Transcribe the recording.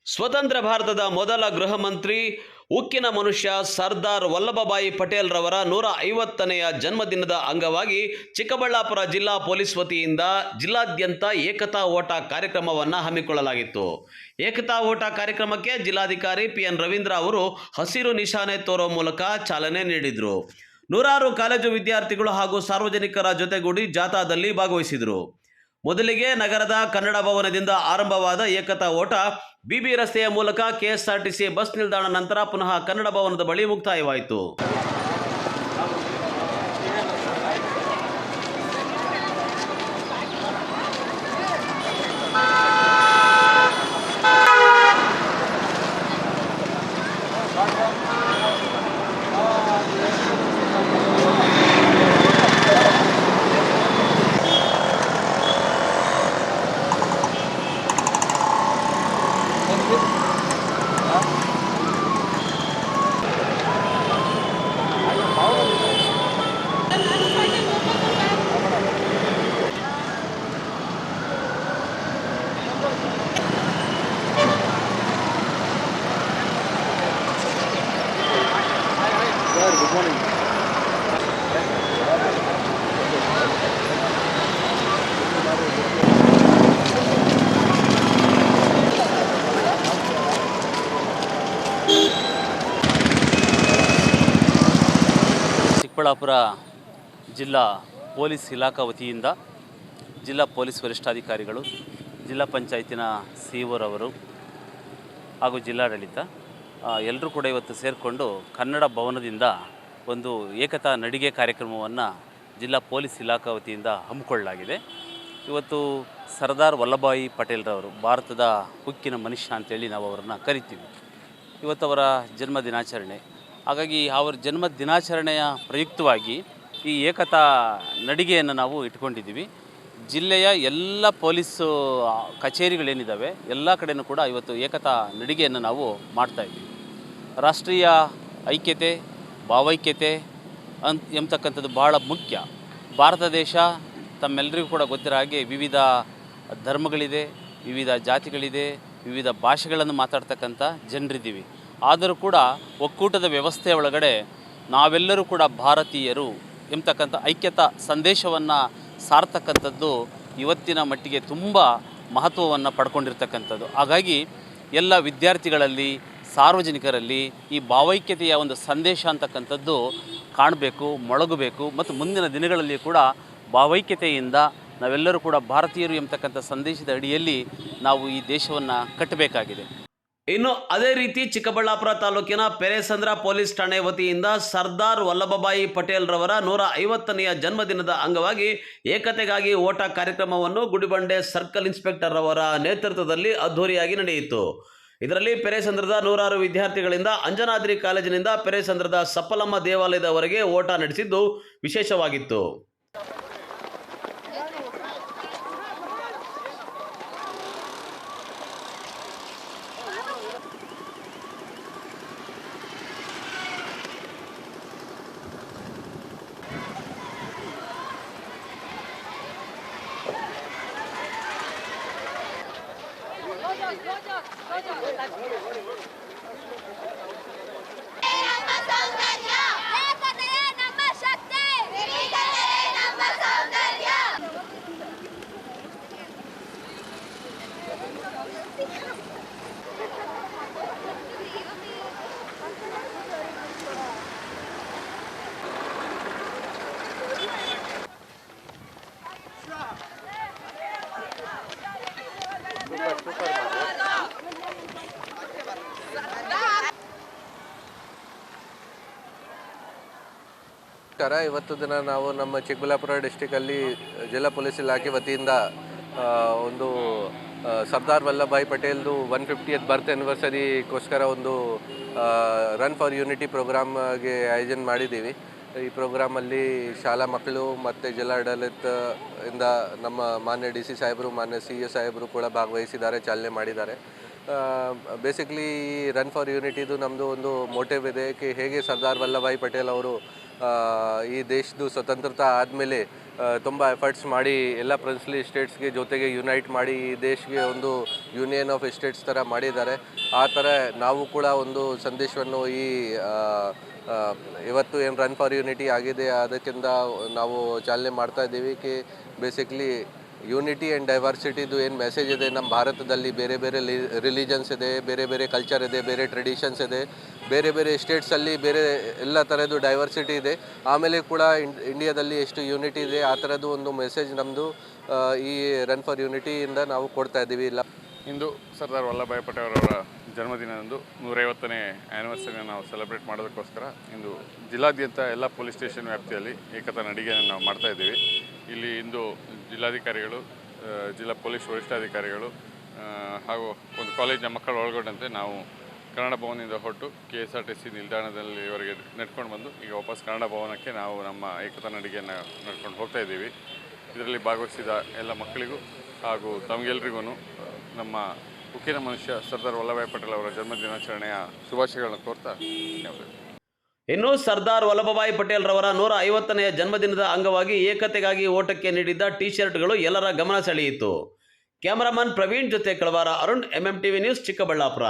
ಸ್ವತಂತ್ರ ಭಾರತದ ಮೊದಲ ಗೃಹ ಮಂತ್ರಿ ಉಕ್ಕಿನ ಮನುಷ್ಯ ಸರ್ದಾರ್ ವಲ್ಲಭಭಾಯಿ ಪಟೇಲ್ ರವರ 150ನೆಯ ಜನ್ಮದಿನದ ಅಂಗವಾಗಿ ಚಿಕ್ಕಬಳ್ಳಾಪುರ ಜಿಲ್ಲಾ ಪೊಲೀಸ್ ವತಿಯಿಂದ ಜಿಲ್ಲಾದ್ಯಂತ ಏಕತಾ ಓಟ ಕಾರ್ಯಕ್ರಮವನ್ನು ಹಮ್ಮಿಕೊಳ್ಳಲಾಗಿತ್ತು. ಏಕತಾ ಓಟ ಕಾರ್ಯಕ್ರಮಕ್ಕೆ ಜಿಲ್ಲಾಧಿಕಾರಿ ಪಿಎನ್ ರವೀಂದ್ರ ಅವರು ಹಸಿರು ನಿಶಾನೆ ತೋರುವ ಮೂಲಕ ಚಾಲನೆ ನೀಡಿದರು. ನೂರಾರು ಕಾಲೇಜು ವಿದ್ಯಾರ್ಥಿಗಳು ಹಾಗೂ ಸಾರ್ವಜನಿಕರ ಜೊತೆಗೂಡಿ ಜಾಥಾದಲ್ಲಿ ಭಾಗವಹಿಸಿದರು. ಮೊದಲಿಗೆ ನಗರದ ಕನ್ನಡ ಭವನದಿಂದ ಆರಂಭವಾದ ಏಕತಾ ಓಟ ಬಿಬಿ ರಸ್ತೆಯ ಮೂಲಕ ಕೆಎಸ್ಆರ್ಟಿಸಿ ಬಸ್ ನಿಲ್ದಾಣ ನಂತರ ಪುನಃ ಕನ್ನಡ ಭವನದ ಬಳಿ ಮುಕ್ತಾಯವಾಯಿತು. Good morning. ಚಿಕ್ಕಬಳ್ಳಾಪುರ ಜಿಲ್ಲಾ ಪೊಲೀಸ್ ಇಲಾಖಾ ವತಿಯಿಂದ ಜಿಲ್ಲಾ ಪೊಲೀಸ್ ವರಿಷ್ಠಾಧಿಕಾರಿಗಳು, ಜಿಲ್ಲಾ ಪಂಚಾಯತಿನ ಸಿಇಒರವರು ಹಾಗೂ ಜಿಲ್ಲಾಡಳಿತ ಎಲ್ಲರೂ ಕೂಡ ಇವತ್ತು ಸೇರಿಕೊಂಡು ಕನ್ನಡ ಭವನದಿಂದ ಒಂದು ಏಕತಾ ನಡಿಗೆ ಕಾರ್ಯಕ್ರಮವನ್ನು ಜಿಲ್ಲಾ ಪೊಲೀಸ್ ಇಲಾಖಾ ವತಿಯಿಂದ ಹಮ್ಮಿಕೊಳ್ಳಲಾಗಿದೆ. ಇವತ್ತು ಸರ್ದಾರ್ ವಲ್ಲಭಭಾಯಿ ಪಟೇಲ್ರವರು ಭಾರತದ ಉಕ್ಕಿನ ಮನುಷ್ಯ ಅಂತೇಳಿ ನಾವು ಅವರನ್ನು ಕರಿತೀವಿ. ಇವತ್ತು ಅವರ ಜನ್ಮ ದಿನಾಚರಣೆ. ಹಾಗಾಗಿ ಅವರ ಜನ್ಮ ದಿನಾಚರಣೆಯ ಪ್ರಯುಕ್ತವಾಗಿ ಈ ಏಕತಾ ನಡಿಗೆಯನ್ನು ನಾವು ಇಟ್ಕೊಂಡಿದ್ದೀವಿ. ಜಿಲ್ಲೆಯ ಎಲ್ಲ ಪೊಲೀಸು ಕಚೇರಿಗಳೇನಿದ್ದಾವೆ ಎಲ್ಲ ಕಡೆಯೂ ಕೂಡ ಇವತ್ತು ಏಕತಾ ನಡಿಗೆಯನ್ನು ನಾವು ಮಾಡ್ತಾಯಿದ್ದೀವಿ. ರಾಷ್ಟ್ರೀಯ ಐಕ್ಯತೆ, ಭಾವೈಕ್ಯತೆ ಎಂಬತಕ್ಕಂಥದ್ದು ಭಾಳ ಮುಖ್ಯ. ಭಾರತ ದೇಶ ತಮ್ಮೆಲ್ಲರಿಗೂ ಕೂಡ ಗೊತ್ತಿರೋ ಹಾಗೆ ವಿವಿಧ ಧರ್ಮಗಳಿದೆ, ವಿವಿಧ ಜಾತಿಗಳಿದೆ, ವಿವಿಧ ಭಾಷೆಗಳನ್ನು ಮಾತಾಡ್ತಕ್ಕಂಥ ಜನರಿದ್ದೀವಿ. ಆದರೂ ಕೂಡ ಒಕ್ಕೂಟದ ವ್ಯವಸ್ಥೆಯ ಒಳಗಡೆ ನಾವೆಲ್ಲರೂ ಕೂಡ ಭಾರತೀಯರು ಎಂಬತಕ್ಕಂಥ ಐಕ್ಯತಾ ಸಂದೇಶವನ್ನು ಸಾರ್ತಕ್ಕಂಥದ್ದು ಇವತ್ತಿನ ಮಟ್ಟಿಗೆ ತುಂಬ ಮಹತ್ವವನ್ನು ಪಡ್ಕೊಂಡಿರ್ತಕ್ಕಂಥದ್ದು. ಹಾಗಾಗಿ ಎಲ್ಲ ವಿದ್ಯಾರ್ಥಿಗಳಲ್ಲಿ, ಸಾರ್ವಜನಿಕರಲ್ಲಿ ಈ ಭಾವೈಕ್ಯತೆಯ ಒಂದು ಸಂದೇಶ ಅಂತಕ್ಕಂಥದ್ದು ಕಾಣಬೇಕು, ಮೊಳಗಬೇಕು ಮತ್ತು ಮುಂದಿನ ದಿನಗಳಲ್ಲಿ ಕೂಡ ಭಾವೈಕ್ಯತೆಯಿಂದ ನಾವೆಲ್ಲರೂ ಕೂಡ ಭಾರತೀಯರು ಎಂಬತಕ್ಕಂಥ ಸಂದೇಶದ ಅಡಿಯಲ್ಲಿ ನಾವು ಈ ದೇಶವನ್ನು ಕಟ್ಟಬೇಕಾಗಿದೆ. ಇನ್ನು ಅದೇ ರೀತಿ ಚಿಕ್ಕಬಳ್ಳಾಪುರ ತಾಲೂಕಿನ ಪೆರೇಸಂದ್ರ ಪೊಲೀಸ್ ಠಾಣೆ ವತಿಯಿಂದ ಸರ್ದಾರ್ ವಲ್ಲಭಭಾಯಿ ಪಟೇಲ್ ರವರ 150ನೆಯ ಜನ್ಮದಿನದ ಅಂಗವಾಗಿ ಏಕತೆಗಾಗಿ ಓಟ ಕಾರ್ಯಕ್ರಮವನ್ನು ಗುಡಿಬಂಡೆ ಸರ್ಕಲ್ ಇನ್ಸ್ಪೆಕ್ಟರ್ ರವರ ನೇತೃತ್ವದಲ್ಲಿ ಅದ್ಧೂರಿಯಾಗಿ ನಡೆಯಿತು. ಇದರಲ್ಲಿ ಪೆರೇಸಂದ್ರದ ನೂರಾರು ವಿದ್ಯಾರ್ಥಿಗಳಿಂದ ಅಂಜನಾದ್ರಿ ಕಾಲೇಜಿನಿಂದ ಪೆರೇಸಂದ್ರದ ಸಪ್ಪಲಮ್ಮ ದೇವಾಲಯದವರೆಗೆ ಓಟ ನಡೆಸಿದ್ದು ವಿಶೇಷವಾಗಿತ್ತು. ಇವತ್ತು ದಿನ ನಾವು ನಮ್ಮ ಚಿಕ್ಕಬಳ್ಳಾಪುರ ಡಿಸ್ಟಿಕಲ್ಲಿ ಜಿಲ್ಲಾ ಪೊಲೀಸ್ ಇಲಾಖೆ ವತಿಯಿಂದ ಒಂದು ಸರ್ದಾರ್ ವಲ್ಲಭಭಾಯಿ ಪಟೇಲ್ದು 150th ಬರ್ತ್ ಆ್ಯನಿವರ್ಸರಿಗೋಸ್ಕರ ಒಂದು ರನ್ ಫಾರ್ ಯೂನಿಟಿ ಪ್ರೋಗ್ರಾಮ್ಗೆ ಆಯೋಜನೆ ಮಾಡಿದ್ದೀವಿ. ಈ ಪ್ರೋಗ್ರಾಮಲ್ಲಿ ಶಾಲಾ ಮಕ್ಕಳು ಮತ್ತು ಜಿಲ್ಲಾಡಳಿತದಿಂದ ನಮ್ಮ ಮಾನ್ಯ DC ಸಾಹೇಬರು, ಮಾನ್ಯ CA ಸಾಹೇಬರು ಕೂಡ ಭಾಗವಹಿಸಿದ್ದಾರೆ, ಚಾಲನೆ ಮಾಡಿದ್ದಾರೆ. ಬೇಸಿಕ್ಲಿ ಈ ರನ್ ಫಾರ್ ಯೂನಿಟಿದು ನಮ್ಮದು ಒಂದು ಮೋಟಿವ್ ಇದೆ ಕಿ ಹೇಗೆ ಸರ್ದಾರ್ ವಲ್ಲಭಾಯ್ ಪಟೇಲ್ ಅವರು ಈ ದೇಶದ್ದು ಸ್ವತಂತ್ರತಾ ಆದಮೇಲೆ ತುಂಬ ಎಫರ್ಟ್ಸ್ ಮಾಡಿ ಎಲ್ಲ ಪ್ರಿನ್ಸ್ಲಿ ಸ್ಟೇಟ್ಸ್ಗೆ ಜೊತೆಗೆ ಯುನೈಟ್ ಮಾಡಿ ಈ ದೇಶಕ್ಕೆ ಒಂದು ಯೂನಿಯನ್ ಆಫ್ ಸ್ಟೇಟ್ಸ್ ಥರ ಮಾಡಿದ್ದಾರೆ. ಆ ಥರ ನಾವು ಕೂಡ ಒಂದು ಸಂದೇಶವನ್ನು ಈ ಇವತ್ತು ಏನು ರನ್ ಫಾರ್ ಯೂನಿಟಿ ಆಗಿದೆ ಅದಕ್ಕಿಂತ ನಾವು ಚಾಲನೆ ಮಾಡ್ತಾ ಇದ್ದೀವಿ ಕಿ ಬೇಸಿಕ್ಲಿ ಯೂನಿಟಿ ಆ್ಯಂಡ್ ಡೈವರ್ಸಿಟಿದು ಏನು ಮೆಸೇಜ್ ಇದೆ ನಮ್ಮ ಭಾರತದಲ್ಲಿ ಬೇರೆ ಬೇರೆ ರಿಲಿಜನ್ಸ್ ಇದೆ, ಬೇರೆ ಬೇರೆ ಕಲ್ಚರ್ ಇದೆ, ಬೇರೆ ಟ್ರೆಡಿಷನ್ಸ್ ಇದೆ, ಬೇರೆ ಬೇರೆ ಸ್ಟೇಟ್ಸಲ್ಲಿ ಬೇರೆ ಎಲ್ಲ ಥರದ್ದು ಡೈವರ್ಸಿಟಿ ಇದೆ. ಆಮೇಲೆ ಕೂಡ ಇಂಡಿಯಾದಲ್ಲಿ ಎಷ್ಟು ಯೂನಿಟಿ ಇದೆ ಆ ಥರದ್ದು ಒಂದು ಮೆಸೇಜ್ ನಮ್ಮದು ಈ ರನ್ ಫಾರ್ ಯೂನಿಟಿಯಿಂದ ನಾವು ಕೊಡ್ತಾ ಇದ್ದೀವಿ. ಇಂದು ಸರ್ದಾರ್ ವಲ್ಲಭಾಯ್ ಪಟೇಲ್ ಅವರ ಜನ್ಮದಿನದಂದು 150ನೇ ಆ್ಯನಿವರ್ಸರಿನ ನಾವು ಸೆಲೆಬ್ರೇಟ್ ಮಾಡೋದಕ್ಕೋಸ್ಕರ ಇಂದು ಜಿಲ್ಲಾದ್ಯಂತ ಎಲ್ಲ ಪೊಲೀಸ್ ಸ್ಟೇಷನ್ ವ್ಯಾಪ್ತಿಯಲ್ಲಿ ಏಕತಾ ನಡಿಗೆಯನ್ನು ನಾವು ಮಾಡ್ತಾ ಇದ್ದೀವಿ. ಇಲ್ಲಿ ಇಂದು ಜಿಲ್ಲಾಧಿಕಾರಿಗಳು, ಜಿಲ್ಲಾ ಪೊಲೀಸ್ ವರಿಷ್ಠಾಧಿಕಾರಿಗಳು ಹಾಗೂ ಒಂದು ಕಾಲೇಜಿನ ಮಕ್ಕಳು ಒಳಗೊಂಡಂತೆ ನಾವು ಕನ್ನಡ ಭವನದಿಂದ ಹೊರಟು KSRTC ನಿಲ್ದಾಣದಲ್ಲಿವರೆಗೆ ನಡ್ಕೊಂಡು ಬಂದು ಈಗ ವಾಪಸ್ ಕನ್ನಡ ಭವನಕ್ಕೆ ನಾವು ನಮ್ಮ ಏಕತಾ ನಡಿಗೆಯನ್ನು ನಡ್ಕೊಂಡು ಹೋಗ್ತಾ ಇದ್ದೀವಿ. ಇದರಲ್ಲಿ ಭಾಗವಹಿಸಿದ ಎಲ್ಲ ಮಕ್ಕಳಿಗೂ ಹಾಗೂ ತಮಗೆಲ್ರಿಗೂ ನಮ್ಮ ಉಕ್ಕಿನ ಮನುಷ್ಯ ಸರ್ದಾರ್ ವಲ್ಲಭಾಯ್ ಪಟೇಲ್ ಅವರ ಜನ್ಮದಿನಾಚರಣೆಯ ಶುಭಾಶಯಗಳನ್ನು ಕೋರ್ತಾ ಇನ್ನು ಸರ್ದಾರ್ ವಲ್ಲಭಭಾಯಿ ಪಟೇಲ್ ರವರ 150ನೇ ಜನ್ಮದಿನದ ಅಂಗವಾಗಿ ಏಕತೆಗಾಗಿ ಓಟಕ್ಕೆ ನೀಡಿದ್ದ ಟಿ ಶರ್ಟ್ಗಳು ಎಲ್ಲರ ಗಮನ ಸೆಳೆಯಿತು. ಕ್ಯಾಮರಾಮನ್ ಪ್ರವೀಣ್ ಜೊತೆ ಕಳವಾರ ಅರುಣ್, MMTV ನ್ಯೂಸ್, ಚಿಕ್ಕಬಳ್ಳಾಪುರ.